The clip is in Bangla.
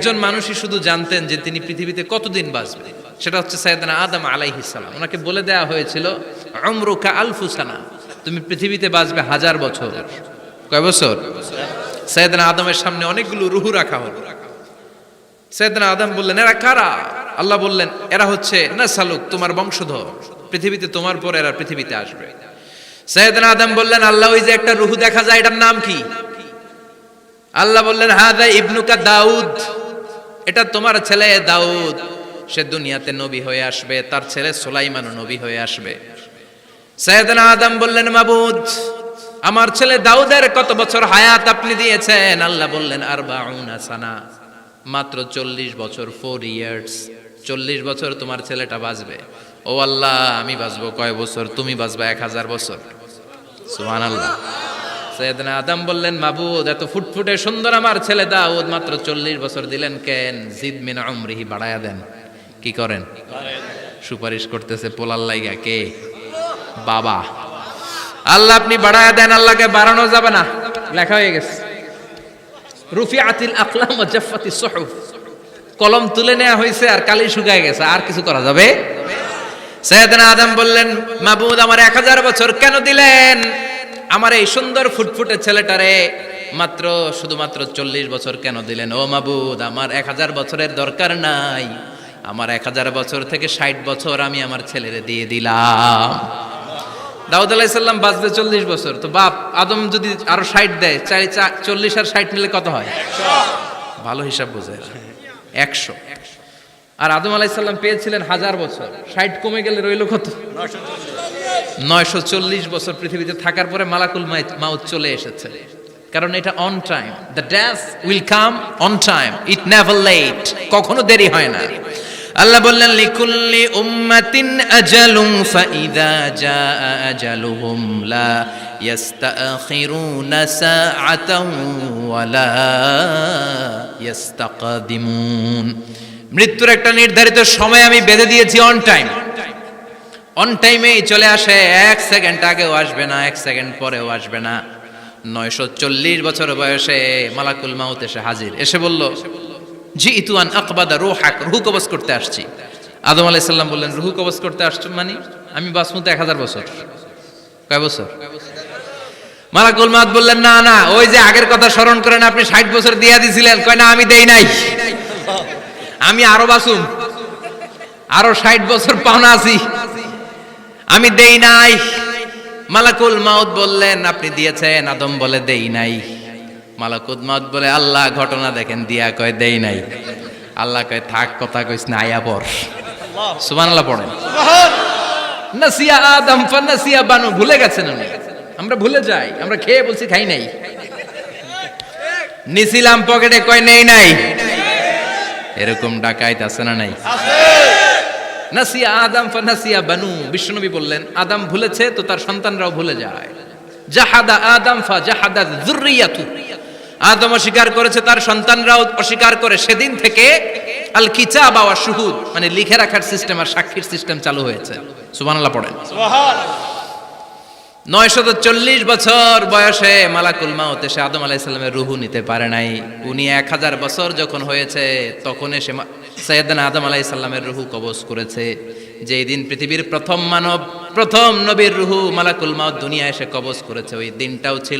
একজন মানুষই শুধু জানতেন যে তিনি পৃথিবীতে কতদিন বাঁচবেন, সেটা হচ্ছে সাইয়েদনা আদম আলাইহিস সালাম। ওনাকে বলে দেয়া হয়েছিল উমরুকা আলফু সানা, তুমি পৃথিবীতে বাঁচবে 1000 বছর। কয় বছর? সাইয়েদনা আদমের সামনে অনেকগুলো রূহ রাখা হলো। সাইয়েদনা আদম বললেন, এরা কারা? আল্লাহ বললেন, এরা হচ্ছে নাসালুক, তোমার বংশধর, পৃথিবীতে তোমার পর এরা পৃথিবীতে আসবে। সাইয়েদনা আদম বললেন, আল্লাহ ওই যে একটা রূহ দেখা যায়, এটার নাম কি? আল্লাহ বললেন, হাদা ইবনুকা দাউদ, এটা তোমার ছেলে দাউদ, সে দুনিয়াতে নবী হয়ে আসবে, তার ছেলে সুলাইমানও নবী হয়ে আসবে। সাইয়েদনা আদম বললেন, মাবুদ, আমার ছেলে দাউদের কত বছর হায়াত আপনি দিয়েছেন? আল্লাহ বললেন, 40 সানা, মাত্র 40 বছর, 4 ইয়ার্স, 40 বছর তোমার ছেলেটা বাঁচবে। ও আল্লাহ, আমি বাঁচবো কয় বছর? তুমি বাঁচবা 1000 বছর। সুবহানাল্লাহ। সাইয়েদনা আদম বললেন, মাবুদ, এত ফুটফুটে সুন্দর আমার ছেলে দাউদ, মাত্র 40 বছর দিলেন কেন? জিদ মিন উমরিহি, বাড়ায়া দেন। কি করেন? সুপারিশ করতেছে পোলার লাইগা। কে? বাবা। আল্লাহ আপনি বাড়ায়া দেন। আল্লাহকে বাড়ানো যাবে না, লেখা হয়ে গেছে। রুফিআতিল আকলাম ওয়া জাফফাতিস সুহুফ, কলম তুলে নেওয়া হয়েছে আর কালি শুকায় গেছে, আর কিছু করা যাবে? সাইয়েদনা আদম বললেন, মাবুদ, আমার 1000 বছর কেন দিলেন? আমার এই সুন্দর ফুটফুটে ছেলেটারে মাত্র শুধুমাত্র 40 বছর কেন দিলেন? ও মাবুদ, আমার 1000 বছরের দরকার নাই, আমার 1000 বছর থেকে 60 বছর আমি আমার ছেলেরে দিয়ে দিলাম। দাউদ আলাইহিস সালাম বাঁচবে 40 বছর, তো বাপ আদম যদি আরো 60 দেয়, 40 আর 60 মিলে কত হয়? 100। ভালো হিসাব বোঝে, 100। আর আদম আলাইহিস সালাম পেয়েছিলেন 1000 বছর, 60 কমে গেলে রইল কত? 940 বছর পৃথিবীতে থাকার পরে মালাকুল মাউত চলে এসেছে। কারণ এটা on time, the death will come on time, it never late, কখনো দেরি হয় না। আল্লাহ বললেন, লিকুল্লি উম্মাতিন আজালুন ফাইদা জাআ আজালুহুম লা ইস্তাখিরুনা সাআতান ওয়া লা ইস্তাকদিমুন। মৃত্যুর একটা নির্ধারিত সময় আমি বেঁধে দিয়েছি, অন টাইম। অন টাইমেই চলে আসে, 1 সেকেন্ড আগেও আসবে না, 1 সেকেন্ড পরেও আসবে না। 940 বছর বয়সে মালাকুল মাউত এসে হাজির, এসে বলল, জিইতু আন আকবাদা রূহাক, রূহ কবজ করতে আসছি। আদম আলাইহিস সালাম বললেন, রূহ কবজ করতে আসছো মানে? আমি বাঁচবো তো 1000 বছর। কয় বছর? মালাকুল মাউত বললেন, না না, ওই যে আগের কথা স্মরণ করেন, আপনি 60 বছর দিয়া দিছিলেন। কয় না, আমি দেই নাই, আমি আরো বাঁচুম, আরো 60 বছর পাওনা আছি, আমি দেই নাই। মালাকুল মাউত বললেন, আপনি দিয়েছেন? আদম বলে, দেই নাই। মালাকুল মাউত বলে, আল্লাহ ঘটনা দেখেন, দিয়া কয় দেই নাই। আল্লাহ কয়, থাক, কথা কইস না, আয়া পড়। সুবহানাল্লাহ পড়েন। নাসিয়া আদম ফানাসিয়া বানু, ভুলে গেছেন উনি। আমরা ভুলে যাই, আমরা খেয়ে বলছি খাই নাই, নিছিলাম পকেটে, কয় নেই নাই। এরকম ডাকাইত আছে না নাই? নাসিয়া আদম ফানাসিয়া বানু, বিশ্বনবী বললেন, আদম ভুলেছে তো তার সন্তানরাও ভুলে যায়। জাহাদা আদম ফাজাহাদা যুররিয়াতু, আদম অস্বীকার করেছে, তার সন্তানরাও অস্বীকার করে। সেদিন থেকে আল কিতাব ওয়া শুহুদ, মানে লিখে রাখার সিস্টেম আর সাক্ষীর সিস্টেম চালু হয়েছে। সুবহানাল্লাহ পড়েন। সুবহানাল্লাহ। 940 বছর বয়সে মালাকুল মাউত এসে আদম আলাইহিস সালামের রূহ নিতে পারে নাই। উনি 1000 বছর যখন হয়েছে তখন এসে সাইয়েদনা আদম আলাইহিস সালামের রূহ কবজ করেছে। যেই দিন পৃথিবীর প্রথম মানব, প্রথম নবীর রূহ মালাকুল মাউত দুনিয়ায় এসে কবজ করেছে, ওই দিনটাও ছিল